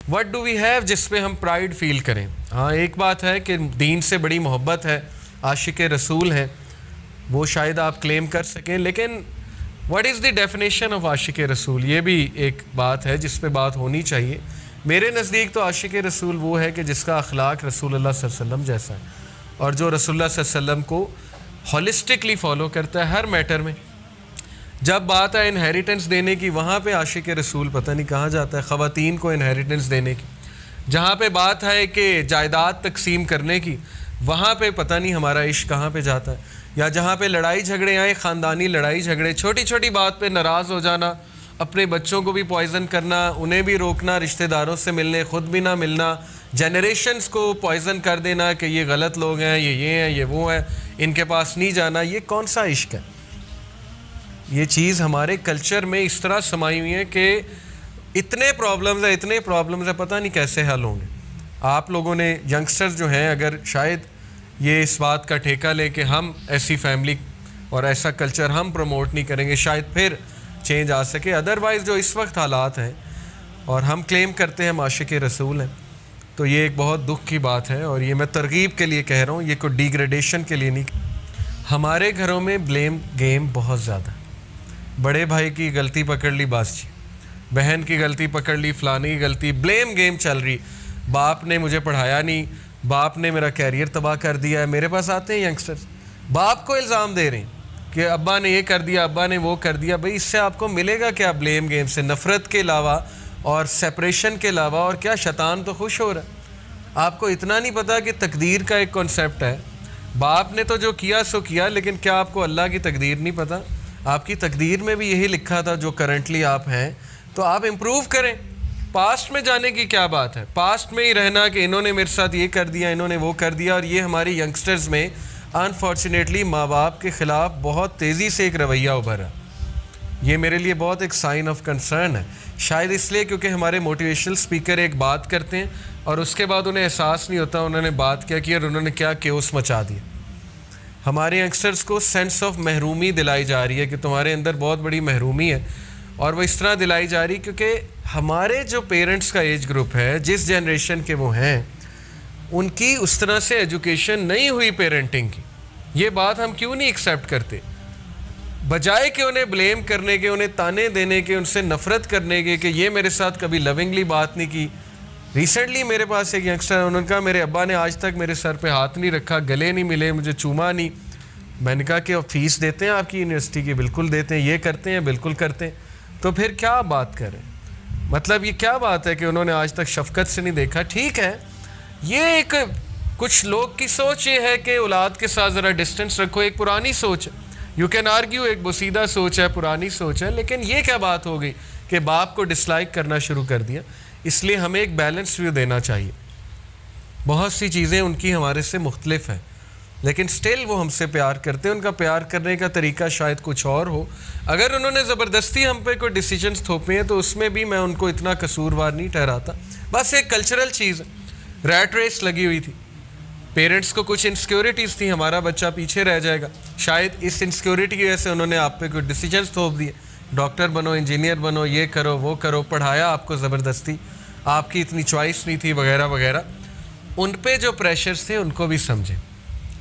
What do we have جس پہ ہم پرائڈ فیل کریں. ہاں ایک بات ہے کہ دین سے بڑی محبت ہے, عاشق رسول ہیں, وہ شاید آپ کلیم کر سکیں, لیکن what is the definition of عاشق رسول, یہ بھی ایک بات ہے جس پہ بات ہونی چاہیے. میرے نزدیک تو عاشق رسول وہ ہے کہ جس کا اخلاق رسول اللہ صلی اللہ علیہ وسلم جیسا ہے, اور جو رسول اللہ صلی اللہ علیہ وسلم کو ہولسٹکلی فالو کرتا ہے ہر میٹر میں. جب بات ہے انہیریٹنس دینے کی, وہاں پہ عاشق رسول پتہ نہیں کہاں جاتا ہے, خواتین کو انہیریٹنس دینے کی. جہاں پہ بات ہے کہ جائیداد تقسیم کرنے کی, وہاں پہ پتہ نہیں ہمارا عشق کہاں پہ جاتا ہے. یا جہاں پہ لڑائی جھگڑے آئیں, خاندانی لڑائی جھگڑے, چھوٹی چھوٹی بات پہ ناراض ہو جانا, اپنے بچوں کو بھی پوائزن کرنا, انہیں بھی روکنا رشتہ داروں سے ملنے, خود بھی نہ ملنا, جنریشنز کو پوائزن کر دینا کہ یہ غلط لوگ ہیں, یہ ہیں, یہ وہ ہیں, ان کے پاس نہیں جانا, یہ کون سا عشق ہے؟ یہ چیز ہمارے کلچر میں اس طرح سمائی ہوئی ہے کہ اتنے پرابلمز ہیں, پتہ نہیں کیسے حل ہوں گے. آپ لوگوں نے ینگسٹرز جو ہیں, اگر شاید یہ اس بات کا ٹھیکہ لے کہ ہم ایسی فیملی اور ایسا کلچر ہم پروموٹ نہیں کریں گے, شاید پھر چینج آ سکے. ادروائز جو اس وقت حالات ہیں, اور ہم کلیم کرتے ہیں ہم عاشق رسول ہیں, تو یہ ایک بہت دکھ کی بات ہے. اور یہ میں ترغیب کے لیے کہہ رہا ہوں, یہ کوئی ڈیگریڈیشن کے لیے نہیں. ہمارے گھروں میں بلیم گیم بہت زیادہ ہے. بڑے بھائی کی غلطی پکڑ لی باس جی, بہن کی غلطی پکڑ لی, فلانی کی غلطی, بلیم گیم چل رہی. باپ نے مجھے پڑھایا نہیں, باپ نے میرا کیریئر تباہ کر دیا ہے. میرے پاس آتے ہیں ینگسٹرز, باپ کو الزام دے رہے ہیں کہ ابا نے یہ کر دیا, ابا نے وہ کر دیا. بھئی اس سے آپ کو ملے گا کیا؟ بلیم گیم سے نفرت کے علاوہ اور سیپریشن کے علاوہ اور کیا؟ شیطان تو خوش ہو رہا ہے. آپ کو اتنا نہیں پتا کہ تقدیر کا ایک کنسیپٹ ہے. باپ نے تو جو کیا سو کیا, لیکن کیا آپ کو اللہ کی تقدیر نہیں پتا؟ آپ کی تقدیر میں بھی یہی لکھا تھا جو کرنٹلی آپ ہیں, تو آپ امپروو کریں. پاسٹ میں جانے کی کیا بات ہے؟ پاسٹ میں ہی رہنا کہ انہوں نے میرے ساتھ یہ کر دیا, انہوں نے وہ کر دیا. اور یہ ہماری ینگسٹرز میں انفارچونیٹلی ماں باپ کے خلاف بہت تیزی سے ایک رویہ ابھرا. یہ میرے لیے بہت ایک سائن آف کنسرن ہے. شاید اس لیے کیونکہ ہمارے موٹیویشنل اسپیکر ایک بات کرتے ہیں اور اس کے بعد انہیں احساس نہیں ہوتا انہوں نے بات کیا کی اور انہوں نے کیا کیوس مچا دیا. ہمارے ینگسٹرز کو سینس آف محرومی دلائی جا رہی ہے کہ تمہارے اندر بہت بڑی محرومی ہے, اور وہ اس طرح دلائی جا رہی کیونکہ ہمارے جو پیرنٹس کا ایج گروپ ہے, جس جنریشن کے وہ ہیں, ان کی اس طرح سے ایجوکیشن نہیں ہوئی پیرنٹنگ کی. یہ بات ہم کیوں نہیں ایکسیپٹ کرتے؟ بجائے کہ انہیں بلیم کرنے کے, انہیں تانے دینے کے, ان سے نفرت کرنے کے کہ یہ میرے ساتھ کبھی لونگلی بات نہیں کی. ریسنٹلی میرے پاس ایک ینگسٹر ہے, انہوں نے کہا میرے ابا نے آج تک میرے سر پہ ہاتھ نہیں رکھا, گلے نہیں ملے, مجھے چوما نہیں. میں نے کہا کہ فیس دیتے ہیں آپ کی یونیورسٹی کی؟ بالکل دیتے ہیں. یہ کرتے ہیں؟ بالکل کرتے ہیں. تو پھر کیا بات کریں؟ مطلب یہ کیا بات ہے کہ انہوں نے آج تک شفقت سے نہیں دیکھا؟ ٹھیک ہے, یہ ایک کچھ لوگ کی سوچ یہ ہے کہ اولاد کے ساتھ ذرا ڈسٹنس رکھو, ایک پرانی سوچ ہے. یو کین آرگیو, ایک بوسیدہ سوچ ہے, پرانی سوچ ہے, لیکن یہ کیا بات ہو گئی کہ باپ کو ڈس لائک کرنا شروع کر دیا؟ اس لیے ہمیں ایک بیلنس ویو دینا چاہیے. بہت سی چیزیں ان کی ہمارے سے مختلف ہیں, لیکن سٹل وہ ہم سے پیار کرتے ہیں. ان کا پیار کرنے کا طریقہ شاید کچھ اور ہو. اگر انہوں نے زبردستی ہم پہ کوئی ڈیسیجنس تھوپے ہیں تو اس میں بھی میں ان کو اتنا قصوروار نہیں ٹھہراتا. بس ایک کلچرل چیز ہے, ریٹ ریس لگی ہوئی تھی. پیرنٹس کو کچھ انسیکیورٹیز تھیں, ہمارا بچہ پیچھے رہ جائے گا. شاید اس انسیکیورٹی کی وجہ سے انہوں نے آپ پہ کوئی ڈیسیجنس تھوپ دیے, ڈاکٹر بنو, انجینئر بنو, یہ کرو, وہ کرو, پڑھایا آپ کو زبردستی, آپ کی اتنی چوائس نہیں تھی, وغیرہ وغیرہ. ان پہ جو پریشرز تھے ان کو بھی سمجھیں,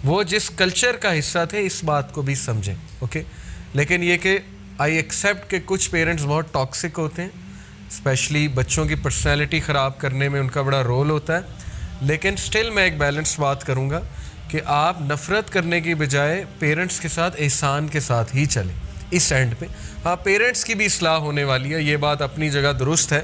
وہ جس کلچر کا حصہ تھے اس بات کو بھی سمجھیں. اوکے, لیکن یہ کہ آئی ایکسیپٹ کہ کچھ پیرنٹس بہت ٹاکسک ہوتے ہیں, اسپیشلی بچوں کی پرسنالٹی خراب کرنے میں ان کا بڑا رول ہوتا ہے. لیکن سٹل میں ایک بیلنس بات کروں گا کہ آپ نفرت کرنے کی بجائے پیرنٹس کے ساتھ احسان کے ساتھ ہی چلیں اس اینڈ پہ. ہاں, پیرنٹس کی بھی اصلاح ہونے والی ہے, یہ بات اپنی جگہ درست ہے.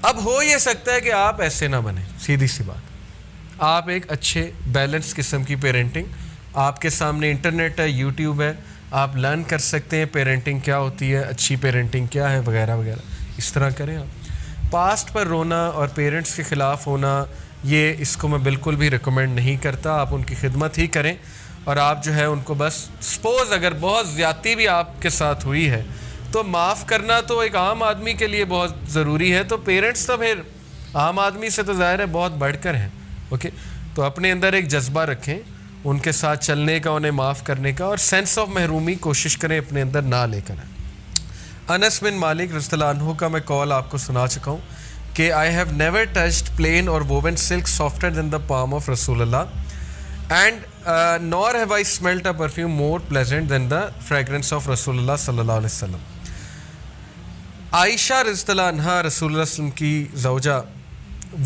اب ہو یہ سکتا ہے کہ آپ ایسے نہ بنیں, سیدھی سی بات. آپ ایک اچھے بیلنس قسم کی پیرنٹنگ, آپ کے سامنے انٹرنیٹ ہے, یوٹیوب ہے, آپ لرن کر سکتے ہیں پیرنٹنگ کیا ہوتی ہے, اچھی پیرنٹنگ کیا ہے, وغیرہ وغیرہ. اس طرح کریں آپ. پاسٹ پر رونا اور پیرنٹس کے خلاف ہونا, یہ اس کو میں بالکل بھی ریکمینڈ نہیں کرتا. آپ ان کی خدمت ہی کریں, اور آپ جو ہے ان کو بس سپوز اگر بہت زیادتی بھی آپ کے ساتھ ہوئی ہے تو معاف کرنا تو ایک عام آدمی کے لیے بہت ضروری ہے. تو پیرنٹس تو پھر عام آدمی سے تو ظاہر ہے بہت بڑھ کر ہیں. اوکے, تو اپنے اندر ایک جذبہ رکھیں ان کے ساتھ چلنے کا, انہیں معاف کرنے کا, اور سینس آف محرومی کوشش کریں اپنے اندر نہ لے کر. انس بن مالک رضی اللہ عنہ کا میں کال آپ کو سنا چکا ہوں کہ I have never touched plain or woven silk softer than the palm of Rasulullah and nor have I smelt a perfume more pleasant than the fragrance of Rasulullah sallallahu alaihi wasallam. عائشہ رضی اللہ عنہا رسول اللہ صلی اللہ علیہ وسلم کی زوجہ،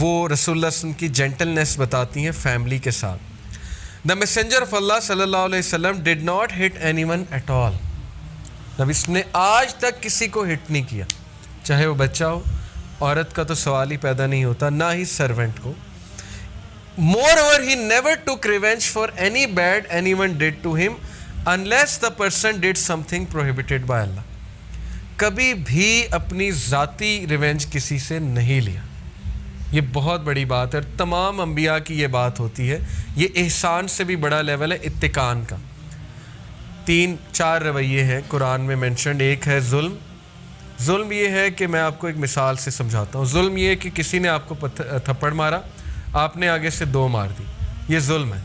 وہ رسول اللہ صلی اللہ علیہ وسلم کی جینٹلنس بتاتی ہیں فیملی کے ساتھ. The messenger of Allah صلی اللہ علیہ وسلم did not hit anyone at all. نبی صلی اللہ علیہ وسلم نے آج تک کسی کو ہٹ نہیں کیا، چاہے وہ بچہ ہو، عورت کا تو سوال ہی پیدا نہیں ہوتا، نہ ہی سرونٹ کو. Moreover, he never took revenge for any bad anyone did to him unless the person did something prohibited by Allah. کبھی بھی اپنی ذاتی ریونج کسی سے نہیں لیا. یہ بہت بڑی بات ہے، تمام انبیاء کی یہ بات ہوتی ہے. یہ احسان سے بھی بڑا لیول ہے اتقان کا. 3-4 رویے ہیں قرآن میں مینشنڈ. ایک ہے ظلم. ظلم یہ ہے کہ میں آپ کو ایک مثال سے سمجھاتا ہوں. ظلم یہ ہے کہ کسی نے آپ کو تھپڑ مارا، آپ نے آگے سے 2 مار دی، یہ ظلم ہے.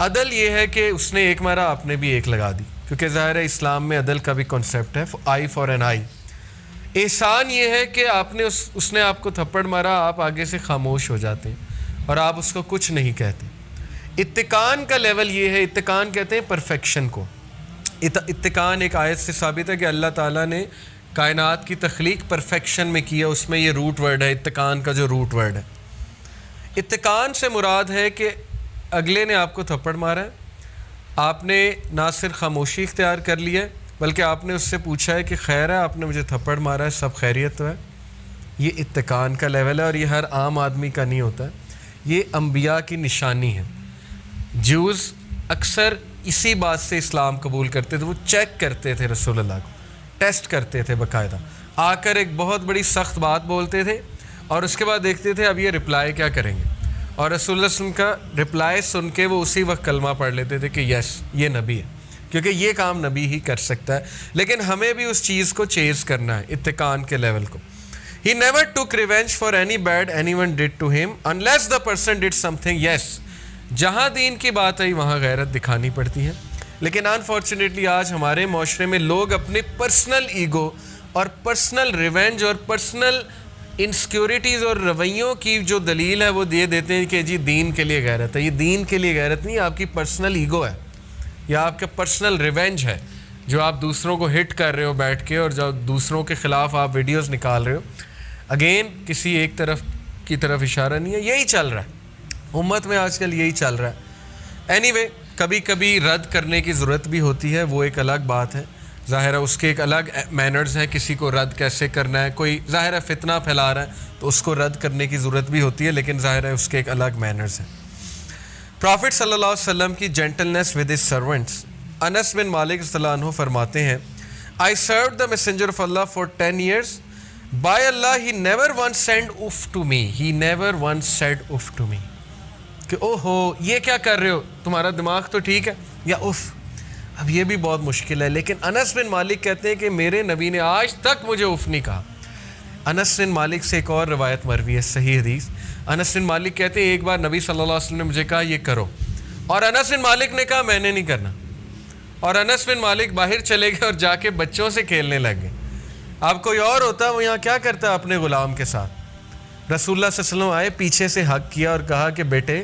عدل یہ ہے کہ اس نے 1 مارا، آپ نے بھی 1 لگا دی، کیونکہ ظاہر ہے اسلام میں عدل کا بھی کنسیپٹ ہے، آئی فار این آئی. احسان یہ ہے کہ آپ نے اس نے آپ کو تھپڑ مارا، آپ آگے سے خاموش ہو جاتے ہیں اور آپ اس کو کچھ نہیں کہتے. اتقان کا لیول یہ ہے، اتقان کہتے ہیں پرفیکشن کو. اتقان ایک آیت سے ثابت ہے کہ اللہ تعالیٰ نے کائنات کی تخلیق پرفیکشن میں کیا، اس میں یہ روٹ ورڈ ہے اتقان کا، جو روٹ ورڈ ہے. اتقان سے مراد ہے کہ اگلے نے آپ کو تھپڑ مارا ہے، آپ نے نہ صرف خاموشی اختیار کر لی ہے بلکہ آپ نے اس سے پوچھا ہے کہ خیر ہے، آپ نے مجھے تھپڑ مارا ہے، سب خیریت تو ہے. یہ اتقان کا لیول ہے اور یہ ہر عام آدمی کا نہیں ہوتا ہے. یہ انبیاء کی نشانی ہے. جوز اکثر اسی بات سے اسلام قبول کرتے تھے، وہ چیک کرتے تھے رسول اللہ کو، ٹیسٹ کرتے تھے باقاعدہ. آ کر ایک بہت بڑی سخت بات بولتے تھے اور اس کے بعد دیکھتے تھے اب یہ رپلائی کیا کریں گے، اور رسول اللہ صلی اللہ علیہ وسلم کا رپلائی سن کے وہ اسی وقت کلمہ پڑھ لیتے تھے کہ یس یہ نبی ہے، کیونکہ یہ کام نبی ہی کر سکتا ہے. لیکن ہمیں بھی اس چیز کو چیز کرنا ہے، اتقان کے لیول کو. He never took revenge for any bad anyone did to him unless the person did something. Yes, جہاں دین کی بات آئی وہاں غیرت دکھانی پڑتی ہے. لیکن انفارچونیٹلی آج ہمارے معاشرے میں لوگ اپنے پرسنل ایگو اور پرسنل ریونج اور پرسنل انسیکیورٹیز اور رویوں کی جو دلیل ہے وہ دے دیتے ہیں کہ جی دین کے لیے غیرت ہے. یہ دین کے لیے غیرت نہیں، آپ کی پرسنل ایگو ہے یا آپ کا پرسنل ریونج ہے، جو آپ دوسروں کو ہٹ کر رہے ہو بیٹھ کے اور جو دوسروں کے خلاف آپ ویڈیوز نکال رہے ہو. اگین کسی ایک طرف کی طرف اشارہ نہیں ہے، یہی چل رہا ہے امت میں آج کل، یہی چل رہا ہے. اینی وے کبھی کبھی رد کرنے کی ضرورت بھی ہوتی ہے، وہ ایک الگ بات ہے. ظاہر ہے اس کے ایک الگ مینرز ہیں، کسی کو رد کیسے کرنا ہے. کوئی ظاہر ہے فتنہ پھیلا رہا ہے تو اس کو رد کرنے کی ضرورت بھی ہوتی ہے، لیکن ظاہر ہے اس کے ایک الگ مینرز ہیں. پرافٹ صلی اللہ علیہ وسلم کی جینٹلنس ود ہز سرونٹس. انس بن مالک رضی اللہ عنہ فرماتے ہیں I served the messenger of Allah for 10 years. By Allah, he never once said uff to me. He never once said uff to me. کہ اوہو یہ کیا کر رہے ہو، تمہارا دماغ تو ٹھیک ہے، یا اف. اب یہ بھی بہت مشکل ہے، لیکن انس بن مالک کہتے ہیں کہ میرے نبی نے آج تک مجھے اف نہیں کہا. انس بن مالک سے ایک اور روایت مروی ہے صحیح حدیث. انس بن مالک کہتے ہیں ایک بار نبی صلی اللہ علیہ وسلم نے مجھے کہا یہ کرو، اور انس بن مالک نے کہا میں نے نہیں کرنا، اور انس بن مالک باہر چلے گئے اور جا کے بچوں سے کھیلنے لگ گئے. اب کوئی اور ہوتا وہ یہاں کیا کرتا اپنے غلام کے ساتھ. رسول اللہ صلی اللہ علیہ وسلم آئے، پیچھے سے حق کیا اور کہا کہ بیٹے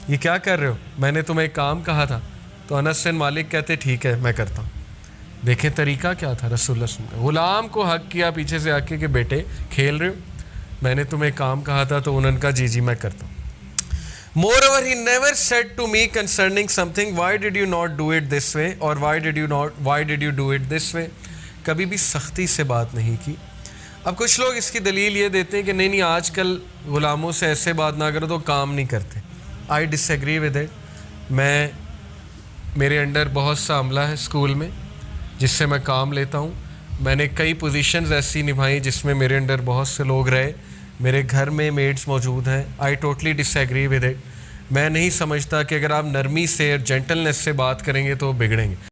یہ کیا کر رہے ہو، میں نے تمہیں ایک کام کہا تھا. تو انس بن مالک کہتے ٹھیک ہے میں کرتا ہوں. دیکھیں طریقہ کیا تھا رسول اللہ صلی اللہ علیہ وسلم. غلام کو حق کیا پیچھے سے آ کے کہ بیٹے کھیل رہے ہو، میں نے تمہیں ایک کام کہا تھا، تو انہوں نے کہا جی جی میں کرتا ہوں. Moreover, he never said to me concerning something, why did you not do it this way, or why did you do it this way. کبھی بھی سختی سے بات نہیں کی. اب کچھ لوگ اس کی دلیل یہ دیتے ہیں کہ نہیں آج کل غلاموں سے ایسے بات نہ کرو تو کام نہیں کرتے. I disagree with it. میرے انڈر بہت سا عملہ ہے اسکول میں جس سے میں کام لیتا ہوں. میں نے کئی پوزیشنز ایسی نبھائیں جس میں میرے انڈر بہت سے لوگ رہے. میرے گھر میں میڈس موجود ہیں. I totally disagree with it. میں نہیں سمجھتا کہ اگر آپ نرمی سے اور جینٹلنس سے بات کریں گے تو بگڑیں گے.